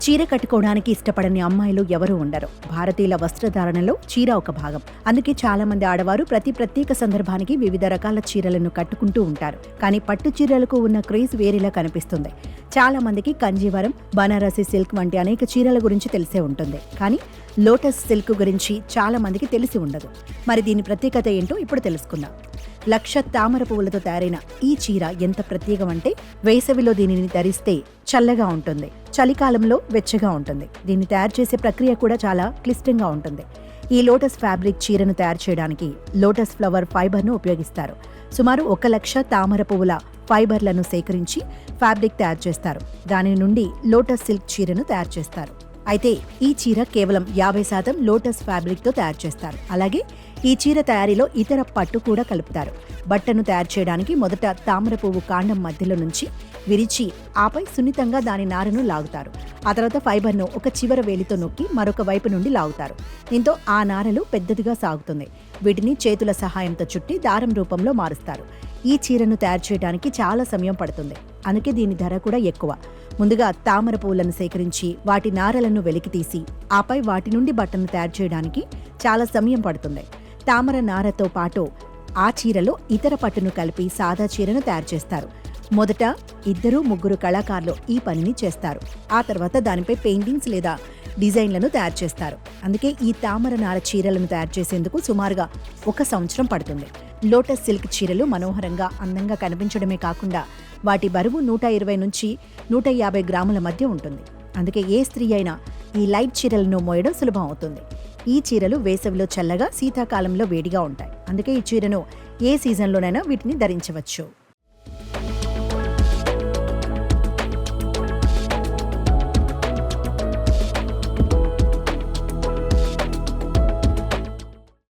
చీర కట్టుకోవడానికి ఇష్టపడని అమ్మాయిలు ఎవరూ ఉండరు. భారతీయుల వస్త్రధారణలో చీర ఒక భాగం. అందుకే చాలా మంది ఆడవారు ప్రతి ప్రత్యేక సందర్భానికి వివిధ రకాల చీరలను కట్టుకుంటూ ఉంటారు. కానీ పట్టు చీరలకు ఉన్న క్రేజ్ వేరేలా కనిపిస్తుంది. చాలా మందికి కంజీవరం, బనారసి సిల్క్ వంటి అనేక చీరల గురించి తెలిసే ఉంటుంది. కానీ లోటస్ సిల్క్ గురించి చాలా మందికి తెలిసి ఉండదు. మరి దీని ప్రత్యేకత ఏంటో ఇప్పుడు తెలుసుకుందాం. 1,00,000 తామర పువ్వులతో తయారైన ఈ చీర ఎంత ప్రత్యేకమంటే వేసవిలో దీనిని ధరిస్తే చల్లగా ఉంటుంది, చలికాలంలో వెచ్చగా ఉంటుంది. దీన్ని తయారు చేసే ప్రక్రియ కూడా చాలా క్లిష్టంగా ఉంటుంది. ఈ లోటస్ ఫ్యాబ్రిక్ చీరను తయారు చేయడానికి లోటస్ ఫ్లవర్ ఫైబర్ను ఉపయోగిస్తారు. సుమారు 1,00,000 తామర పువ్వుల ఫైబర్లను సేకరించి ఫ్యాబ్రిక్ తయారు చేస్తారు. దాని నుండి లోటస్ సిల్క్ చీరను తయారు చేస్తారు. అయితే ఈ చీర కేవలం 50% లోటస్ ఫ్యాబ్రిక్తో తయారు చేస్తారు. అలాగే ఈ చీర తయారీలో ఇతర పట్టు కూడా కలుపుతారు. బట్టను తయారు చేయడానికి మొదట తామర పువ్వు కాండం మధ్యలో నుంచి విరిచి ఆపై సున్నితంగా దాని నారను లాగుతారు. ఆ తర్వాత ఫైబర్ను ఒక చివర వేలితో నొక్కి మరొక వైపు నుండి లాగుతారు. దీంతో ఆ నారలు పెద్దదిగా సాగుతుంది. వీటిని చేతుల సహాయంతో చుట్టి దారం రూపంలో మారుస్తారు. ఈ చీరను తయారు చేయడానికి చాలా సమయం పడుతుంది. అందుకే దీని ధర కూడా ఎక్కువ. ముందుగా తామర పువ్వులను సేకరించి వాటి నారలను వెలికితీసి ఆపై వాటి నుండి బట్టను తయారు చేయడానికి చాలా సమయం పడుతుంది. తామర నారతో పాటు ఆ చీరలో ఇతర పట్టును కలిపి సాదా చీరను తయారు చేస్తారు. మొదట 2-3 కళాకారులు ఈ పనిని చేస్తారు. ఆ తర్వాత దానిపై పెయింటింగ్స్ లేదా డిజైన్లను తయారు చేస్తారు. అందుకే ఈ తామర నార చీరలను తయారు చేసేందుకు సుమారుగా 1 సంవత్సరం పడుతుంది. లోటస్ సిల్క్ చీరలు మనోహరంగా, అందంగా కనిపించడమే కాకుండా వాటి బరువు 120 నుంచి 150 గ్రాముల మధ్య ఉంటుంది. అందుకే ఏ స్త్రీ అయినా ఈ లైట్ చీరలను మోయడం సులభం అవుతుంది. ఈ చీరలు వేసవిలో చల్లగా, శీతాకాలంలో వేడిగా ఉంటాయి. అందుకే ఈ చీరను ఏ సీజన్లోనైనా వీటిని ధరించవచ్చు.